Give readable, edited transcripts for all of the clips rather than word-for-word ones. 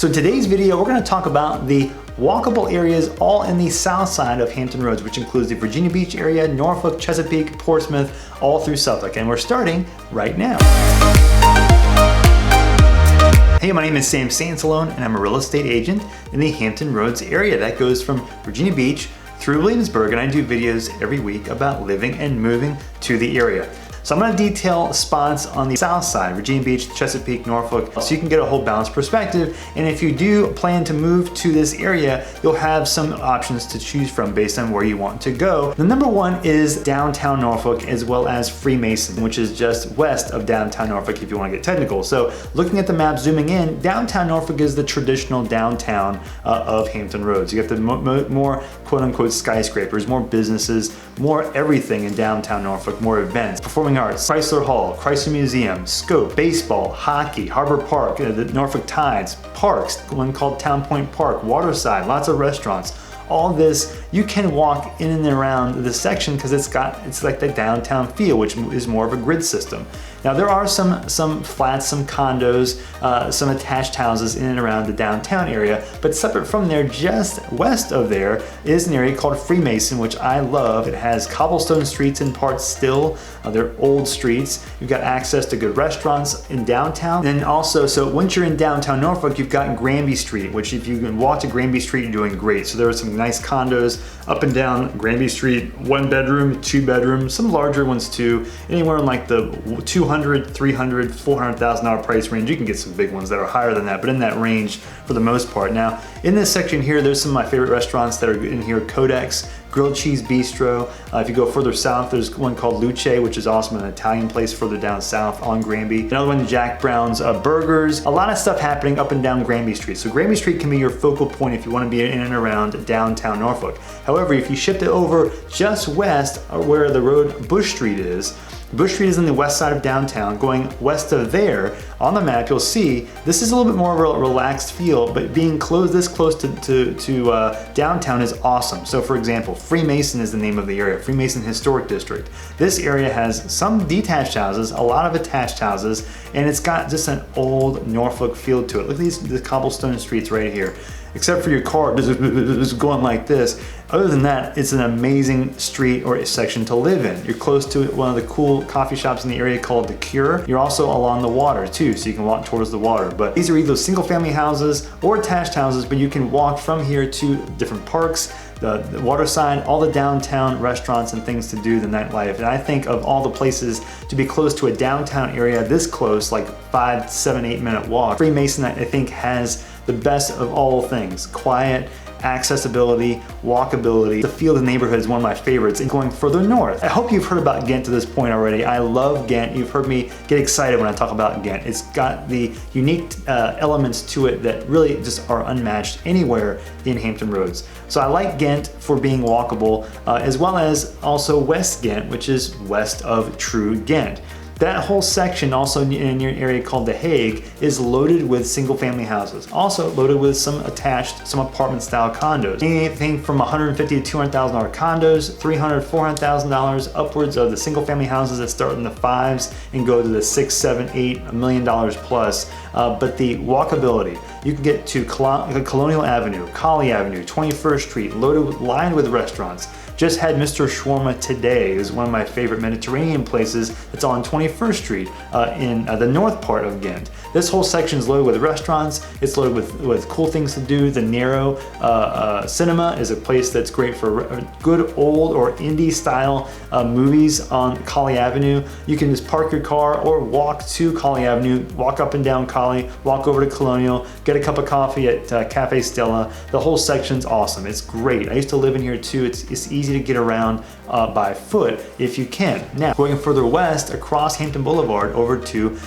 So in today's video, we're going to talk about the walkable areas all in the south side of Hampton Roads, which includes the Virginia Beach area, Norfolk, Chesapeake, Portsmouth, all through Suffolk. And we're starting right now. Hey, my name is Sam Sansalone, and I'm a real estate agent in the Hampton Roads area. That goes from Virginia Beach through Williamsburg, and I do videos every week about living and moving to the area. So I'm going to detail spots on the south side, Virginia Beach, Chesapeake, Norfolk, so you can get a whole balanced perspective. And if you do plan to move to this area, you'll have some options to choose from based on where you want to go. The number one is downtown Norfolk, as well as Freemason, which is just west of downtown Norfolk if you want to get technical. So looking at the map, zooming in, downtown Norfolk is the traditional downtown of Hampton Roads. You got the more quote unquote skyscrapers, more businesses, more everything in downtown Norfolk, more events, performing arts, Chrysler Hall, Chrysler Museum, Scope, baseball, hockey, Harbor Park, the Norfolk Tides, parks, one called Town Park, Waterside, lots of restaurants. All this, you can walk in and around this section because it's like the downtown feel, which is more of a grid system. Now there are some flats, some condos, some attached houses in and around the downtown area, but separate from there, just west of there, is an area called Freemason, which I love. It has cobblestone streets in parts still. They're old streets. You've got access to good restaurants in downtown. And also, so once you're in downtown Norfolk, you've got Granby Street, which if you can walk to Granby Street, you're doing great. So there are some nice condos up and down Granby Street, 1 bedroom, 2 bedrooms, some larger ones too, anywhere in like the $200,000, $300,000, $400,000 price range. You can get some big ones that are higher than that, but in that range for the most part. Now, in this section here, there's some of my favorite restaurants that are in here. Codex, Grilled Cheese Bistro. If you go further south, there's one called Luce, which is awesome, an Italian place further down south on Granby. Another one, Jack Brown's Burgers. A lot of stuff happening up and down Granby Street. So Granby Street can be your focal point if you want to be in and around downtown Norfolk. However, if you shift it over just west where the road Bush Street is, Bush Street is on the west side of downtown. Going west of there, on the map, you'll see this is a little bit more of a relaxed feel, but being this close to downtown is awesome. So for example, Freemason is the name of the area, Freemason Historic District. This area has some detached houses, a lot of attached houses, and it's got just an old Norfolk feel to it. Look at the cobblestone streets right here. Except for your car just going like this. Other than that, it's an amazing street or section to live in. You're close to one of the cool coffee shops in the area called The Cure. You're also along the water too, so you can walk towards the water. But these are either single family houses or attached houses, but you can walk from here to different parks, the waterside, all the downtown restaurants and things to do, the nightlife. And I think of all the places to be close to a downtown area this close, like 5, 7, 8 minute walk, Freemason I think has the best of all things. Quiet, accessibility, walkability. The feel of the neighborhood is one of my favorites. And going further north, I hope you've heard about Ghent to this point already. I love Ghent. You've heard me get excited when I talk about Ghent. It's got the unique elements to it that really just are unmatched anywhere in Hampton Roads. So I like Ghent for being walkable, as well as also West Ghent, which is west of true Ghent. That whole section, also in an area called The Hague, is loaded with single family houses. Also loaded with some attached, some apartment style condos. Anything from $150,000 to $200,000 condos, $300,000, $400,000, upwards of the single family houses that start in the 5s and go to the $6, $7, $8 million plus. But the walkability, you can get to Colonial Avenue, Colley Avenue, 21st Street, lined with restaurants. Just had Mr. Shawarma today. It was one of my favorite Mediterranean places. It's on 21st Street in the north part of Ghent. This whole section is loaded with restaurants. It's loaded with cool things to do. The Narrow Cinema is a place that's great for good old or indie style movies on Colley Avenue. You can just park your car or walk to Colley Avenue, walk up and down Colley, walk over to Colonial, get a cup of coffee at Cafe Stella. The whole section's awesome. It's great. I used to live in here too. It's easy to get around by foot if you can. Now, going further west across Hampton Boulevard over to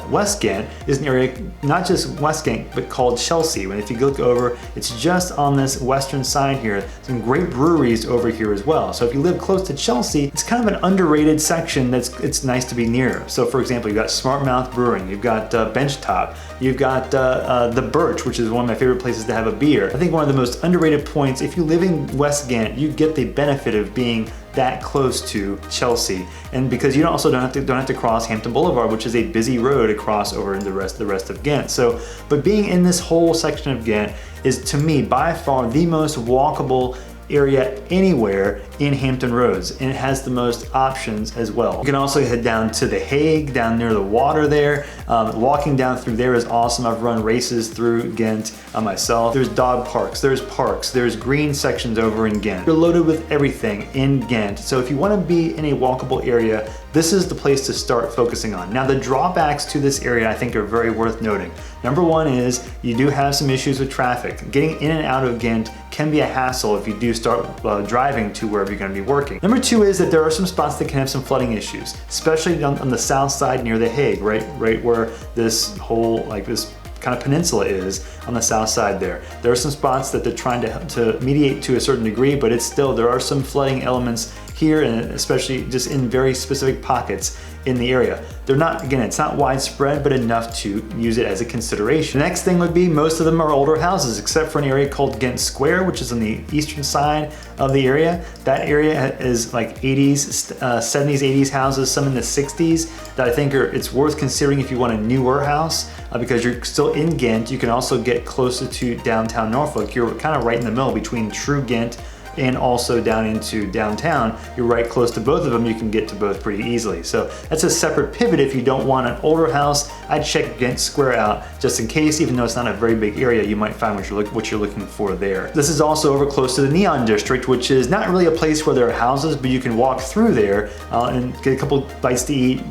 West Ghent is an area, not just West Ghent, but called Chelsea. And if you look over, it's just on this western side here. Some great breweries over here as well. So if you live close to Chelsea, it's kind of an underrated section it's nice to be near. So for example, you've got Smart Mouth Brewing, you've got Benchtop, you've got the Birch, which is one of my favorite places to have a beer. I think one of the most underrated points, if you live in West Ghent, you get the benefit of being that close to Chelsea. And because you also don't have to cross Hampton Boulevard, which is a busy road to cross over in the rest of Ghent. So, but being in this whole section of Ghent is, to me, by far the most walkable area anywhere in Hampton Roads, and it has the most options as well. You can also head down to the Hague, down near the water there. Walking down through there is awesome. I've run races through Ghent myself. There's dog parks, there's green sections over in Ghent. You're loaded with everything in Ghent. So if you want to be in a walkable area, this is the place to start focusing on. Now the drawbacks to this area I think are very worth noting. Number one is you do have some issues with traffic. Getting in and out of Ghent can be a hassle if you do start driving to wherever you're going to be working. Number two is that there are some spots that can have some flooding issues, especially on the south side near the Hague, right where this whole, this kind of peninsula is on the south side there. There are some spots that they're trying to mediate to a certain degree, but it's still, there are some flooding elements here, and especially just in very specific pockets in the area. They're not, again, it's not widespread, but enough to use it as a consideration. The next thing would be most of them are older houses, except for an area called Ghent Square, which is on the eastern side of the area. That area is like 80s, 70s, 80s houses, some in the 60s that I think it's worth considering if you want a newer house, because you're still in Ghent. You can also get closer to downtown Norfolk. You're kind of right in the middle between true Ghent and also down into downtown. You're right close to both of them. You can get to both pretty easily. So that's a separate pivot. If you don't want an older house, I'd check Ghent Square out just in case. Even though it's not a very big area, you might find what you're looking for there. This is also over close to the Neon District, which is not really a place where there are houses, but you can walk through there and get a couple bites to eat.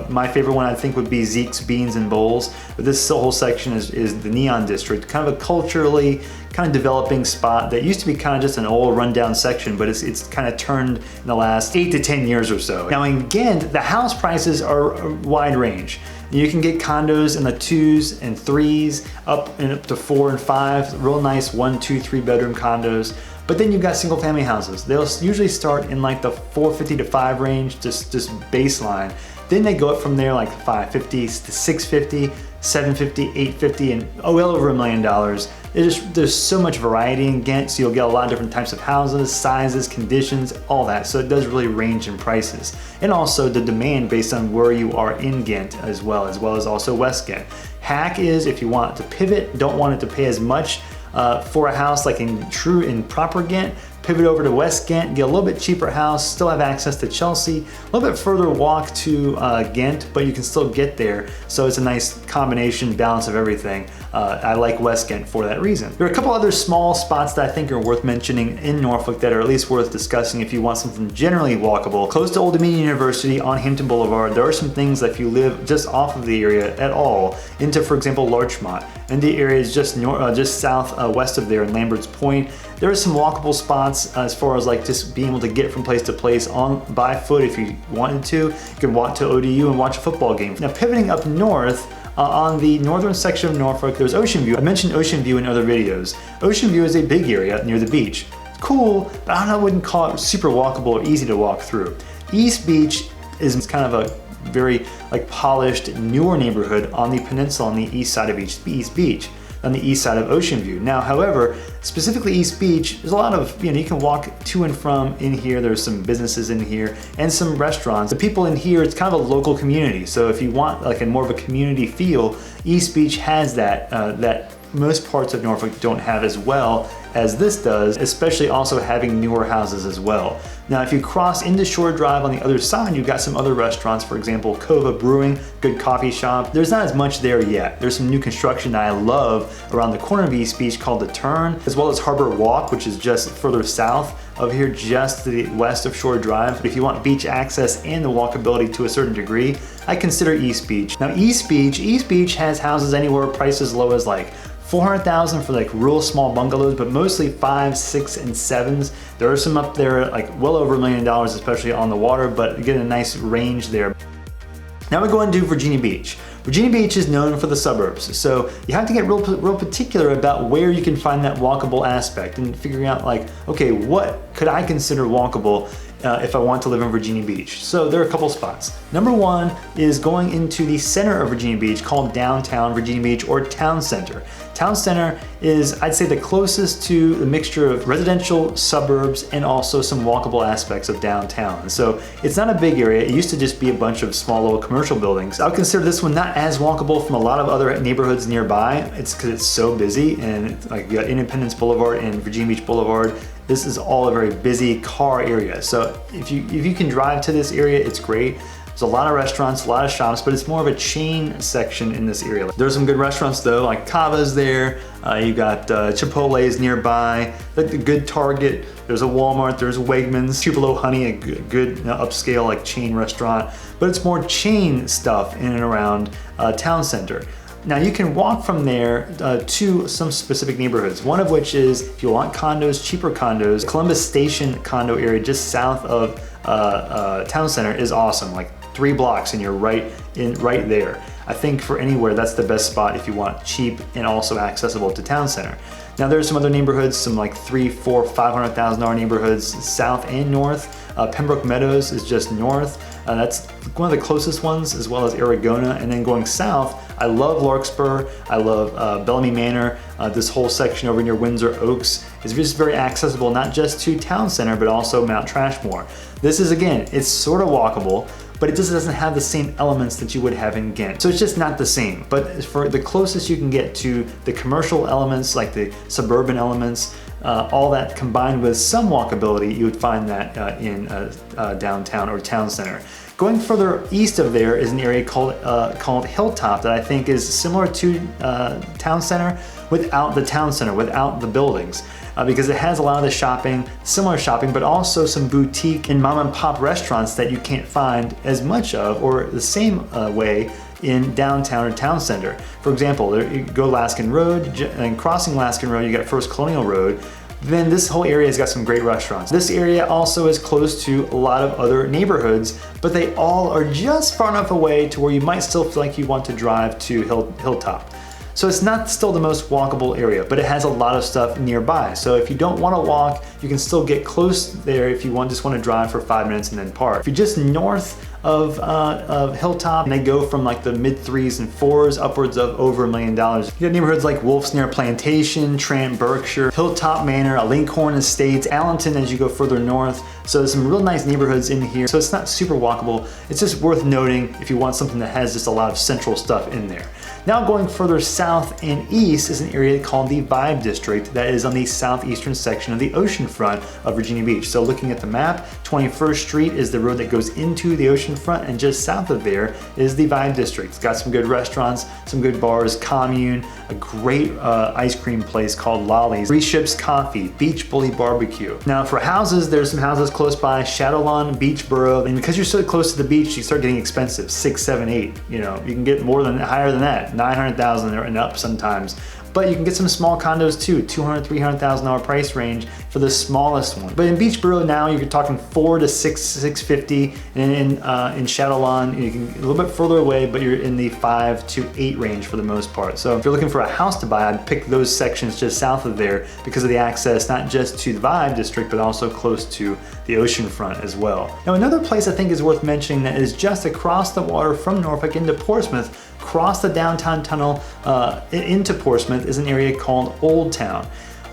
My favorite one I think would be Zeke's Beans and Bowls. But this whole section is the Neon District, kind of a culturally kind of developing spot that used to be kind of just an old rundown section, but it's kind of turned in the last 8 to 10 years or so. Now in Ghent, the house prices are a wide range. You can get condos in the 2s and 3s, up to 4 and 5, real nice 1, 2, 3 bedroom condos. But then you've got single family houses. They'll usually start in like the 450 to 5 range, just baseline. Then they go up from there like 550 to 650, 750, 850, and well over $1 million. There's so much variety in Ghent, so you'll get a lot of different types of houses, sizes, conditions, all that. So it does really range in prices. And also the demand based on where you are in Ghent as well as also West Ghent. Hack is if you want to pivot, don't want it to pay as much for a house like in proper Ghent, pivot over to West Ghent, get a little bit cheaper house, still have access to Chelsea, a little bit further walk to Ghent, but you can still get there. So it's a nice combination, balance of everything. I like West Ghent for that reason. There are a couple other small spots that I think are worth mentioning in Norfolk that are at least worth discussing if you want something generally walkable. Close to Old Dominion University on Hampton Boulevard, there are some things that if you live just off of the area at all, into, for example, Larchmont, and the area is just west of there in Lambert's Point, there are some walkable spots as far as like just being able to get from place to place by foot if you wanted to. You can walk to ODU and watch a football game. Now pivoting up north, on the northern section of Norfolk, there's Ocean View. I mentioned Ocean View in other videos. Ocean View is a big area near the beach. It's cool, but I wouldn't call it super walkable or easy to walk through. East Beach is kind of a very polished, newer neighborhood on the peninsula on the east side of East Beach, on the east side of Ocean View. Now, however, specifically East Beach, there's a lot of, you can walk to and from in here. There's some businesses in here and some restaurants. The people in here, it's kind of a local community. So if you want like a more of a community feel, East Beach has that, that most parts of Norfolk don't have as well as this does, especially also having newer houses as well. Now, if you cross into Shore Drive on the other side, you've got some other restaurants, for example, Kova Brewing, good coffee shop. There's not as much there yet. There's some new construction that I love around the corner of East Beach called The Turn, as well as Harbor Walk, which is just further south of here, just to the west of Shore Drive. If you want beach access and the walkability to a certain degree, I consider East Beach. Now, East Beach has houses anywhere priced as low as like $400,000 for like real small bungalows, but mostly 5, 6, and 7s. There are some up there like well over $1 million, especially on the water, but you get a nice range there. Now we go into Virginia Beach. Virginia Beach is known for the suburbs, so you have to get real particular about where you can find that walkable aspect and figuring out like, okay, what could I consider walkable if I want to live in Virginia Beach. So there are a couple spots. Number one is going into the center of Virginia Beach called downtown Virginia Beach or Town Center. Town Center is, I'd say, the closest to the mixture of residential suburbs and also some walkable aspects of downtown. And so it's not a big area. It used to just be a bunch of small little commercial buildings. I would consider this one not as walkable from a lot of other neighborhoods nearby. It's because it's so busy, and like you got Independence Boulevard and Virginia Beach Boulevard. This is all a very busy car area. So if you can drive to this area, it's great. There's a lot of restaurants, a lot of shops, but it's more of a chain section in this area. There's some good restaurants though, like Cava's there. You got Chipotle's nearby, like the good Target. There's a Walmart, there's a Wegmans, Tupelo Honey, a good upscale like chain restaurant. But it's more chain stuff in and around Town Center. Now you can walk from there to some specific neighborhoods, one of which is, if you want condos, cheaper condos, Columbus Station condo area just south of Town Center is awesome, like 3 blocks and you're right there. I think for anywhere, that's the best spot if you want cheap and also accessible to Town Center. Now there's some other neighborhoods, some like $300,000, $400,000, $500,000 neighborhoods, south and north. Pembroke Meadows is just north. That's one of the closest ones, as well as Aragona. And then going south, I love Larkspur, I love Bellamy Manor. This whole section over near Windsor Oaks is just very accessible, not just to Town Center, but also Mount Trashmore. This is, again, it's sort of walkable, but it just doesn't have the same elements that you would have in Ghent. So it's just not the same. But for the closest you can get to the commercial elements, like the suburban elements, all that combined with some walkability, you would find that in downtown or Town Center. Going further east of there is an area called Hilltop that I think is similar to Town Center without the Town Center, without the buildings. Because it has a lot of the shopping, similar shopping, but also some boutique and mom and pop restaurants that you can't find as much of or the same way in downtown or Town Center. For example, you go Laskin Road, and crossing Laskin Road, you got First Colonial Road. Then this whole area has got some great restaurants. This area also is close to a lot of other neighborhoods, but they all are just far enough away to where you might still feel like you want to drive to Hilltop. So it's not still the most walkable area, but it has a lot of stuff nearby. So if you don't want to walk, you can still get close there if you just want to drive for 5 minutes and then park. If you're just north of Hilltop, and they go from like the mid 3s and 4s upwards of over $1 million. You got neighborhoods like Wolfsnare Plantation, Trant, Berkshire, Hilltop Manor, Lincoln Estates, Allenton as you go further north. So there's some real nice neighborhoods in here. So it's not super walkable. It's just worth noting if you want something that has just a lot of central stuff in there. Now going further south and east is an area called the Vibe District that is on the southeastern section of the oceanfront of Virginia Beach. So looking at the map, 21st Street is the road that goes into the oceanfront, and just south of there is the Vibe District. It's got some good restaurants, some good bars, Commune, a great ice cream place called Lolly's, Three Ships Coffee, Beach Bully Barbecue. Now for houses, there's some houses close by, Shadowlawn, Beachboro, and because you're so close to the beach, you start getting expensive, 6, 7, 8. You know, you can get higher than that. 900,000 and up sometimes. But you can get some small condos too, $200,000, $300,000 price range for the smallest one. But in Beachboro now, you're talking 4 to 650, and in Shadowlawn, you can a little bit further away, but you're in the 5 to 8 range for the most part. So if you're looking for a house to buy, I'd pick those sections just south of there because of the access, not just to the Vibe District, but also close to the oceanfront as well. Now another place I think is worth mentioning that is just across the water from Norfolk into Portsmouth, across the downtown tunnel into Portsmouth, is an area called Old Town.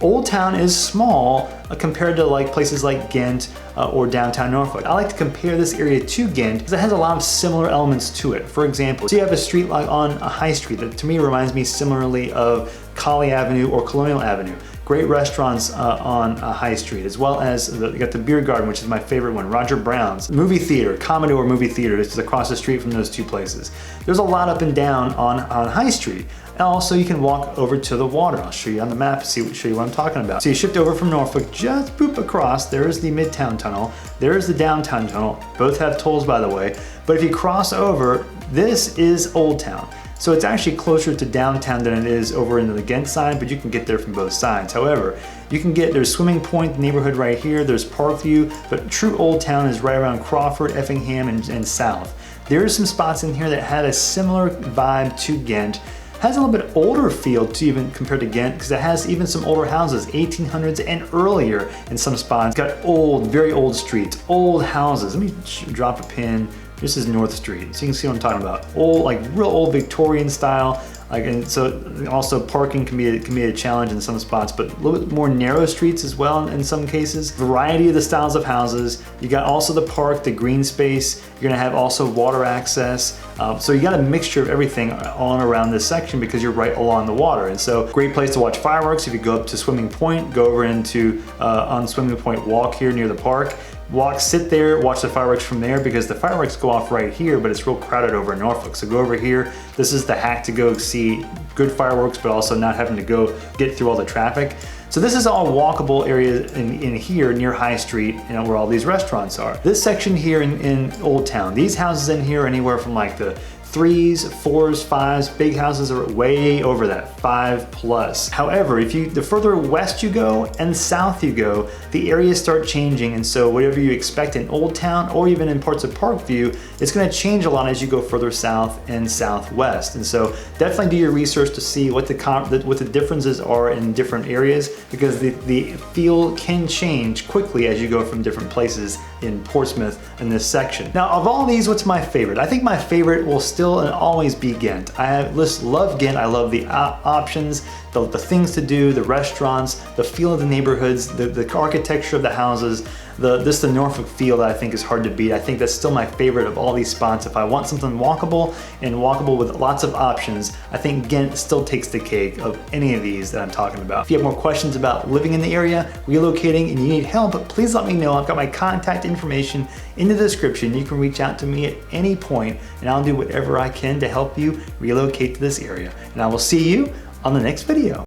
Old Town is small compared to like places like Ghent or downtown Norfolk. I like to compare this area to Ghent because it has a lot of similar elements to it. For example, so you have a street like on a high street that to me reminds me similarly of Colley Avenue or Colonial Avenue. Great restaurants on High Street, as well as you got the Beer Garden, which is my favorite one, Roger Brown's. Movie theater, Commodore movie theater, is across the street from those two places. There's a lot up and down on High Street. And also you can walk over to the water. I'll show you on the map, show you what I'm talking about. So you shift over from Norfolk, just boop across, there's the Midtown Tunnel, there's the Downtown Tunnel. Both have tolls, by the way. But if you cross over, this is Old Town. So it's actually closer to downtown than it is over into the Ghent side, but you can get there from both sides. However, there's Swimming Point neighborhood right here, there's Parkview, but true Old Town is right around Crawford, Effingham, and south. There are some spots in here that had a similar vibe to Ghent. Has a little bit older feel to even compared to Ghent, because it has even some older houses, 1800s and earlier in some spots. It's got old, very old streets, old houses. Let me drop a pin. This is North Street, so you can see what I'm talking about. Old, like real old Victorian style. And so also parking can be a challenge in some spots, but a little bit more narrow streets as well in some cases. Variety of the styles of houses. You got also the park, the green space. You're gonna have also water access. So you got a mixture of everything on around this section because you're right along the water. And so great place to watch fireworks. If you go up to Swimming Point, go over into on Swimming Point Walk here near the park. Walk, sit there, watch the fireworks from there because the fireworks go off right here, but it's real crowded over in Norfolk. So go over here. This is the hack to go see good fireworks, but also not having to go get through all the traffic. So this is all walkable area in here near High Street, you know, where all these restaurants are. This section here in Old Town, these houses in here are anywhere from like the 3s, 4s, 5s, big houses are way over that, 5+. However, the further west you go and south you go, the areas start changing, and so whatever you expect in Old Town or even in parts of Parkview, it's gonna change a lot as you go further south and southwest. And so definitely do your research to see what the differences are in different areas, because the feel can change quickly as you go from different places in Portsmouth in this section. Now, of all these, what's my favorite? I think my favorite will still and always be Ghent. I just love Ghent. I love the options, the things to do, the restaurants, the feel of the neighborhoods, the architecture of the houses, the Norfolk feel that I think is hard to beat. I think that's still my favorite of all these spots. If I want something walkable with lots of options, I think Ghent still takes the cake of any of these that I'm talking about. If you have more questions about living in the area, relocating, and you need help, please let me know. I've got my contact information in the description. You can reach out to me at any point, and I'll do whatever I can to help you relocate to this area. And I will see you on the next video.